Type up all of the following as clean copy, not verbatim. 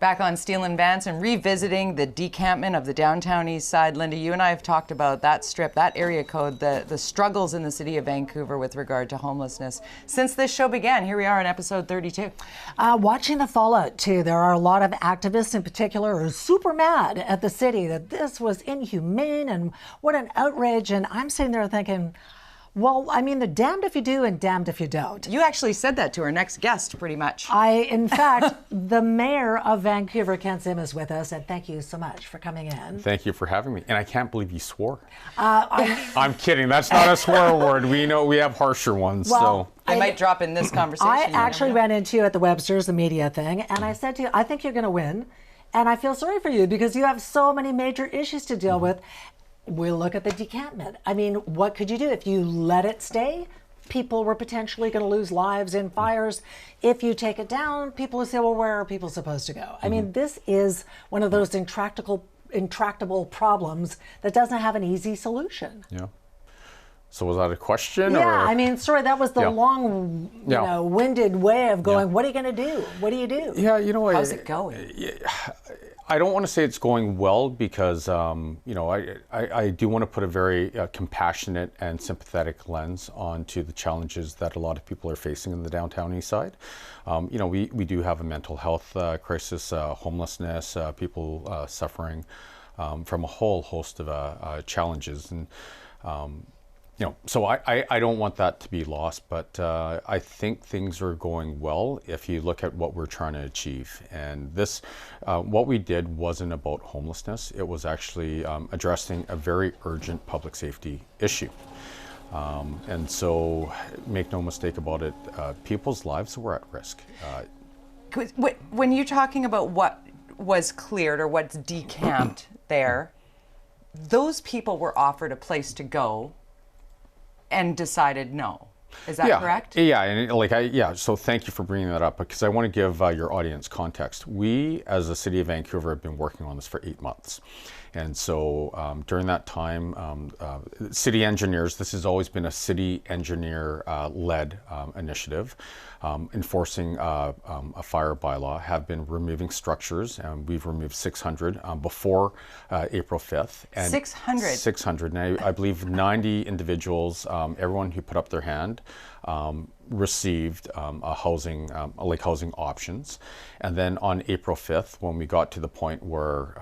Back on Steel and Vance and revisiting the decampment of the downtown east side. Linda, you and I have talked about that strip, that area code, the struggles in the city of Vancouver with regard to homelessness. Since this show began, here we are in episode 32. Watching the fallout too, there are a lot of activists in particular who are super mad at the city that this was inhumane and what an outrage. And I'm sitting there thinking, well, I mean, they're damned if you do and damned if you don't. You actually said that to our next guest, pretty much. In fact, the mayor of Vancouver, Ken Sim, is with us, and thank you so much for coming in. Thank you for having me. And I can't believe you swore. I'm kidding. That's not a swear word. We know we have harsher ones. Well, so I might drop in this conversation. I actually ran into you at the Webster's, the media thing, and I said to you, I think you're going to win. And I feel sorry for you because you have so many major issues to deal with. We'll look at the decampment. I mean, what could you do if you let it stay? People were potentially going to lose lives in fires. If you take it down, people will say, well, where are people supposed to go? I mean, this is one of those intractable problems that doesn't have an easy solution. yeah. So was that a question? Yeah, or? I mean, sorry, that was the long, winded way of going, what are you going to do? What do you do? Yeah, you know, how's it going? I don't want to say it's going well because, I do want to put a very compassionate and sympathetic lens onto the challenges that a lot of people are facing in the downtown east side. We do have a mental health crisis, homelessness, people suffering from a whole host of challenges. And, so I don't want that to be lost, but I think things are going well if you look at what we're trying to achieve. And this, what we did wasn't about homelessness. It was actually addressing a very urgent public safety issue. And so make no mistake about it, people's lives were at risk. When you're talking about what was cleared or what's decamped there, those people were offered a place to go and decided no. Is that correct? Yeah, and so thank you for bringing that up because I want to give your audience context. We, as the City of Vancouver, have been working on this for 8 months. And so during that time, city engineers, this has always been a city engineer-led initiative, enforcing a fire bylaw, have been removing structures, and we've removed 600 before April 5th. And 600? 600. And I believe 90 individuals, everyone who put up their hand, received housing options. And then on April 5th, when we got to the point where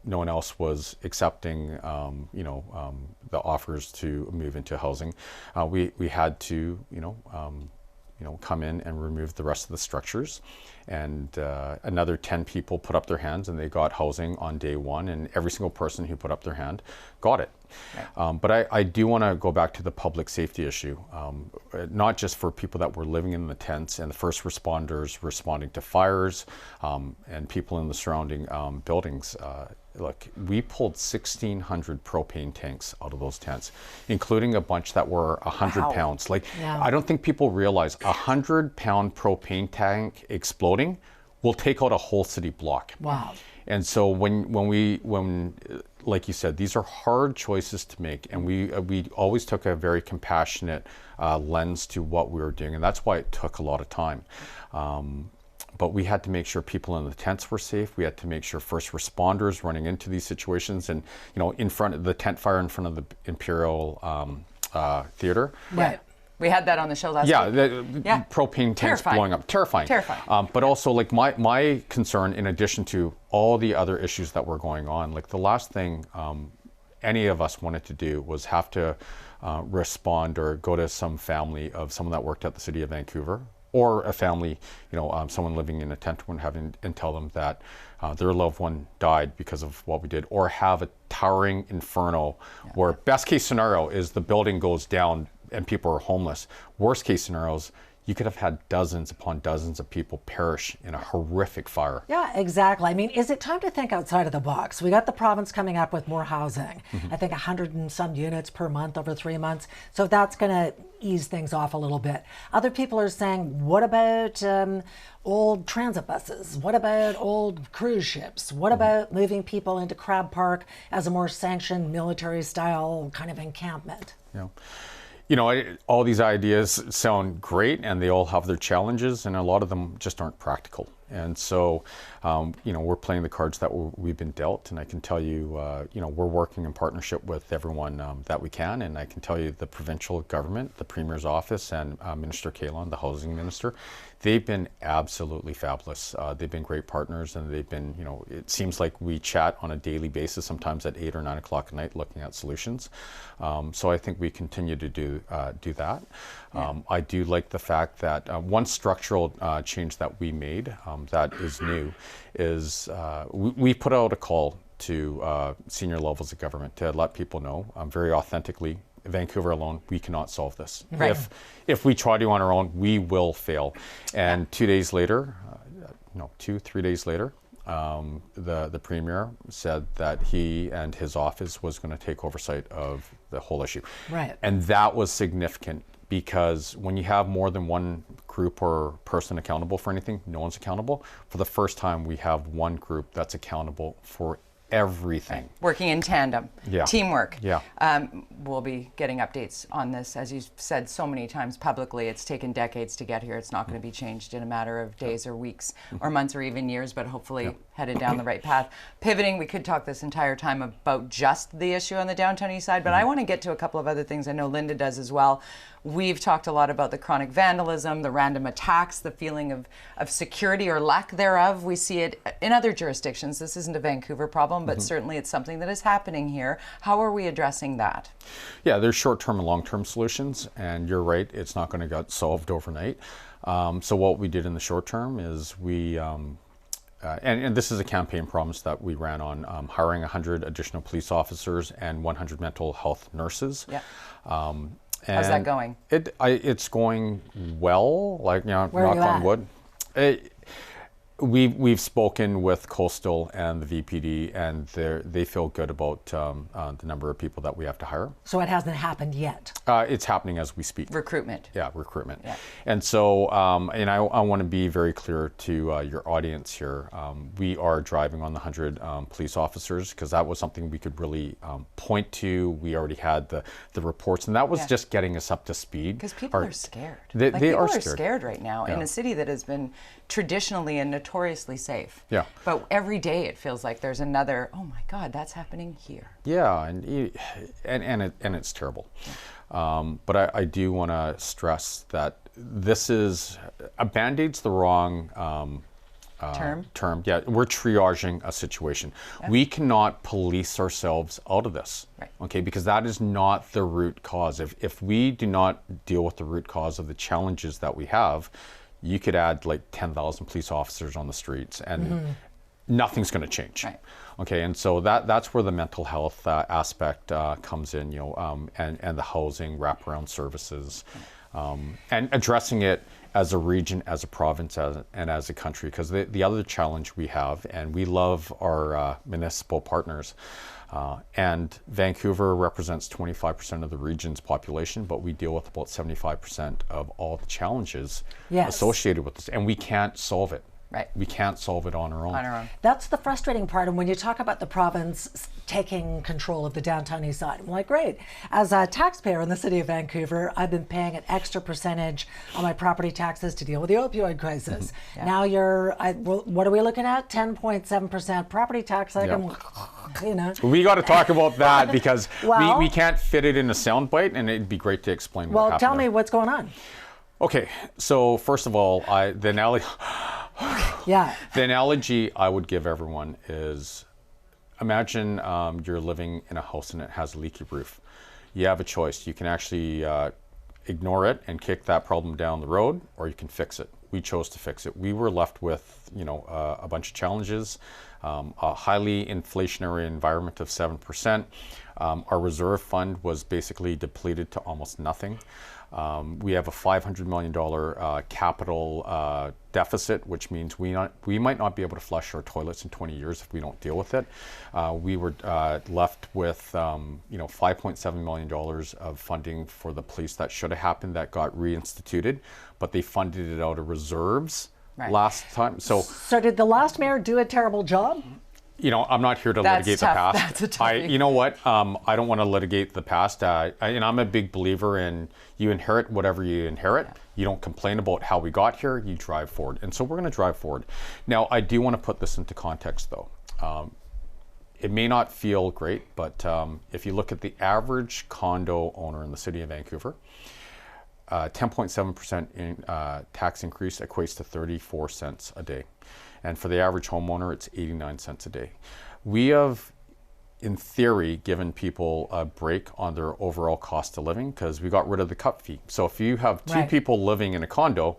no one else was accepting, the offers to move into housing, we had to, come in and remove the rest of the structures. And another 10 people put up their hands and they got housing on day one, and every single person who put up their hand got it. Right. But I do want to go back to the public safety issue, not just for people that were living in the tents and the first responders responding to fires and people in the surrounding buildings. Look, we pulled 1,600 propane tanks out of those tents, including a bunch that were 100 pounds. I don't think people realize a 100-pound propane tank exploding will take out a whole city block. Wow. And so when like you said, these are hard choices to make, and we always took a very compassionate lens to what we were doing, and that's why it took a lot of time. But we had to make sure people in the tents were safe. We had to make sure first responders running into these situations, and in front of the tent fire in front of the Imperial Theater. Right. We had that on the show last week. The propane tanks blowing up. Terrifying. But also, my concern, in addition to all the other issues that were going on, the last thing any of us wanted to do was have to respond or go to some family of someone that worked at the City of Vancouver, or a family, someone living in a tent, and tell them that their loved one died because of what we did, or have a towering inferno where best case scenario is the building goes down and people are homeless. Worst case scenarios, you could have had dozens upon dozens of people perish in a horrific fire. Yeah, exactly. I mean, is it time to think outside of the box? We got the province coming up with more housing. I think 100 and some units per month over 3 months. So that's going to ease things off a little bit. Other people are saying, what about old transit buses? What about old cruise ships? What about moving people into Crab Park as a more sanctioned military style kind of encampment? All these ideas sound great, and they all have their challenges, and a lot of them just aren't practical. And so, we're playing the cards that we've been dealt. And I can tell you, we're working in partnership with everyone that we can. And I can tell you the provincial government, the Premier's office, and Minister Kalon, the housing minister, they've been absolutely fabulous. They've been great partners, and they've been, it seems like we chat on a daily basis, sometimes at 8 or 9 o'clock at night, looking at solutions. So I think we continue to do that. I do like the fact that one structural change that we made that is new is we put out a call to senior levels of government to let people know very authentically, Vancouver alone, we cannot solve this. Right. If we try to on our own, we will fail. And 2 days later, 3 days later, the Premier said that he and his office was going to take oversight of the whole issue. Right. And that was significant, because when you have more than one group or person accountable for anything, no one's accountable. For the first time, we have one group that's accountable for everything. Working in tandem, teamwork. Yeah. We'll be getting updates on this. As you've said so many times publicly, it's taken decades to get here. It's not going to be changed in a matter of days or weeks or months or even years, but hopefully headed down the right path. Pivoting, we could talk this entire time about just the issue on the downtown east side, but I want to get to a couple of other things. I know Linda does as well. We've talked a lot about the chronic vandalism, the random attacks, the feeling of security or lack thereof. We see it in other jurisdictions. This isn't a Vancouver problem, but certainly it's something that is happening here. How are we addressing that? Yeah, there's short-term and long-term solutions, and you're right, it's not going to get solved overnight. So what we did in the short term is we, and this is a campaign promise that we ran on, hiring 100 additional police officers and 100 mental health nurses. Yeah. How's that going? It's going well, knock on wood. We've spoken with Coastal and the VPD, and they feel good about the number of people that we have to hire. So it hasn't happened yet? It's happening as we speak. Recruitment. Yeah, recruitment. Yeah. And so, and I want to be very clear to your audience here. We are driving on the 100 police officers, because that was something we could really point to. We already had the reports, and that was just getting us up to speed. Because people are scared. They are scared right now in a city that has been traditionally and notoriously safe. Yeah. But every day it feels like there's another, oh my God, that's happening here. Yeah, and it's terrible. But I do want to stress that this is a Band-Aid's the wrong term. Yeah, we're triaging a situation. Yeah. We cannot police ourselves out of this. Right. Okay, because that is not the root cause. If we do not deal with the root cause of the challenges that we have, you could add like 10,000 police officers on the streets, and nothing's going to change. Right. Okay, and so that's where the mental health aspect comes in, and the housing, wraparound services, and addressing it as a region, as a province, and as a country. Because the other challenge we have, and we love our municipal partners, and Vancouver represents 25% of the region's population, but we deal with about 75% of all the challenges associated with this, and we can't solve it. Right. We can't solve it on our own. That's the frustrating part. And when you talk about the province taking control of the downtown east side, I'm like, great. As a taxpayer in the city of Vancouver, I've been paying an extra percentage on my property taxes to deal with the opioid crisis. Yeah. Now what are we looking at? 10.7% property tax. We got to talk about that, because we can't fit it in a soundbite, and it'd be great to explain what happened. Well, tell me what's going on. Okay, so first of all, the analogy I would give everyone is, imagine you're living in a house and it has a leaky roof. You have a choice. You can actually ignore it and kick that problem down the road, or you can fix it. We chose to fix it. We were left with, a bunch of challenges, a highly inflationary environment of 7%. Our reserve fund was basically depleted to almost nothing. We have a $500 million capital deficit, which means we might not be able to flush our toilets in 20 years if we don't deal with it. We were left with $5.7 million of funding for the police that should have happened, that got reinstituted, but they funded it out of reserves last time. So did the last mayor do a terrible job? I'm not here to That's litigate tough. the past. That's a toughie. You know what? I don't want to litigate the past. And I'm a big believer in you inherit whatever you inherit. Yeah. You don't complain about how we got here. You drive forward. And so we're going to drive forward. Now, I do want to put this into context, though. It may not feel great, but if you look at the average condo owner in the city of Vancouver, 10.7% in tax increase equates to 34 cents a day. And for the average homeowner, it's 89 cents a day. We have, in theory, given people a break on their overall cost of living because we got rid of the cup fee. So if you have two people living in a condo,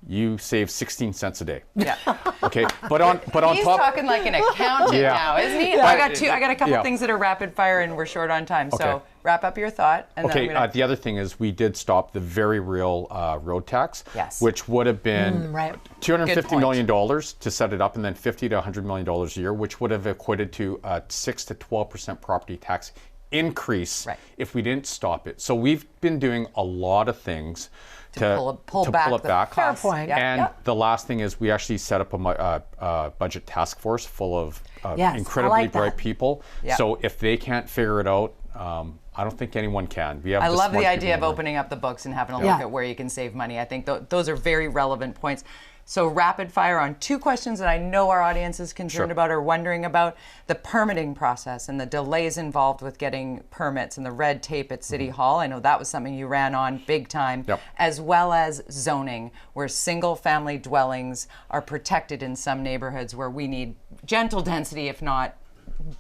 you save 16 cents a day. Yeah. Okay. But on He's top, talking like an accountant now, isn't he? I got a couple things that are rapid fire, and we're short on time. Okay. So wrap up your thought. And okay. then The other thing is we did stop the very real road tax, Yes. which would have been $250 million to set it up, and then $50 to $100 million a year, which would have equated to a 6 to 12% property tax increase if we didn't stop it. So we've been doing a lot of things to pull it back. Fair point. And the last thing is we actually set up a budget task force full of incredibly bright people. So if they can't figure it out, I don't think anyone can. I love the idea of opening up the books and having a look at where you can save money. I think those are very relevant points. So rapid fire on two questions that I know our audience is concerned about or wondering about: the permitting process and the delays involved with getting permits and the red tape at City Hall. I know that was something you ran on big time, as well as zoning, where single family dwellings are protected in some neighborhoods where we need gentle density, if not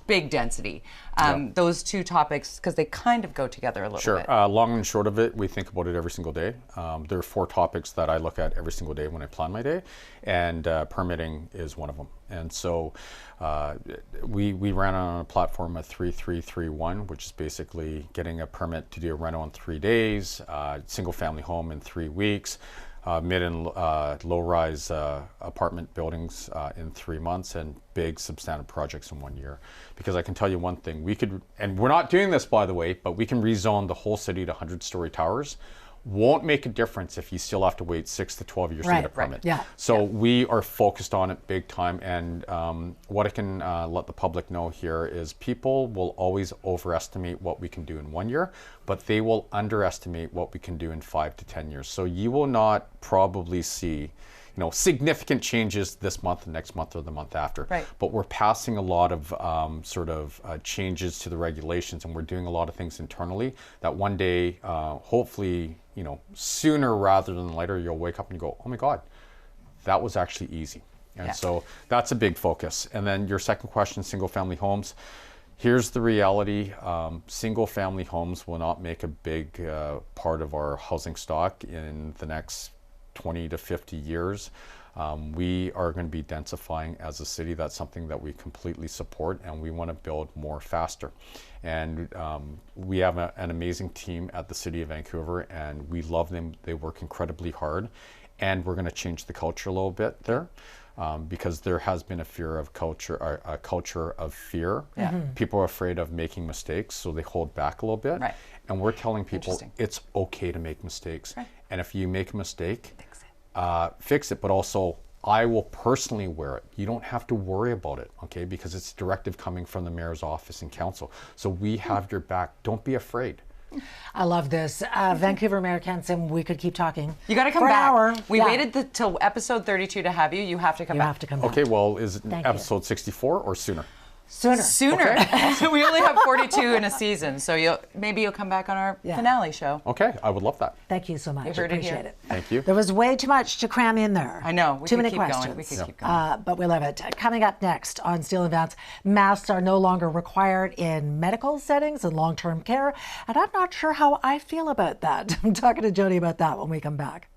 big density. Those two topics, because they kind of go together a little bit. Long and short of it, we think about it every single day. There are 4 topics that I look at every single day when I plan my day, and permitting is one of them. And so we ran on a platform of 3331, which is basically getting a permit to do a rental in 3 days, single family home in 3 weeks, mid and low-rise apartment buildings in 3 months, and big substantive projects in 1 year. Because I can tell you one thing, we could, and we're not doing this by the way, but we can rezone the whole city to 100-story towers. Won't make a difference if you still have to wait 6 to 12 years to get a permit. So we are focused on it big time, and what I can let the public know here is people will always overestimate what we can do in 1 year, but they will underestimate what we can do in 5 to 10 years. So you will not probably see significant changes this month, the next month, or the month after. But we're passing a lot of changes to the regulations, and we're doing a lot of things internally that one day, hopefully, sooner rather than later, you'll wake up and go, oh my God, that was actually easy. And so that's a big focus. And then your second question, single family homes. Here's the reality. Single family homes will not make a big part of our housing stock in the next 20 to 50 years. We are going to be densifying as a city. That's something that we completely support, and we want to build more faster. And we have an amazing team at the City of Vancouver, and we love them. They work incredibly hard, and we're going to change the culture a little bit there. Because there has been a culture of fear. People are afraid of making mistakes, so they hold back a little bit. And we're telling people it's okay to make mistakes. And if you make a mistake, fix it. But also, I will personally wear it. You don't have to worry about it, okay? Because it's a directive coming from the mayor's office and council. So we have your back. Don't be afraid. I love this. Vancouver Mayor Kenson, we could keep talking. You got to come back. We waited till episode 32 to have you. You have to come back. You have to come back. Okay, well, is it episode 64 or sooner? Sooner. Okay. We only have 42 in a season, so maybe you'll come back on our finale show. Okay, I would love that. Thank you so much. Appreciate it. Thank you. There was way too much to cram in there. I know. Too many questions. We could keep going. But we love it. Coming up next on Steel and Vance, masks are no longer required in medical settings and long-term care, and I'm not sure how I feel about that. I'm talking to Jody about that when we come back.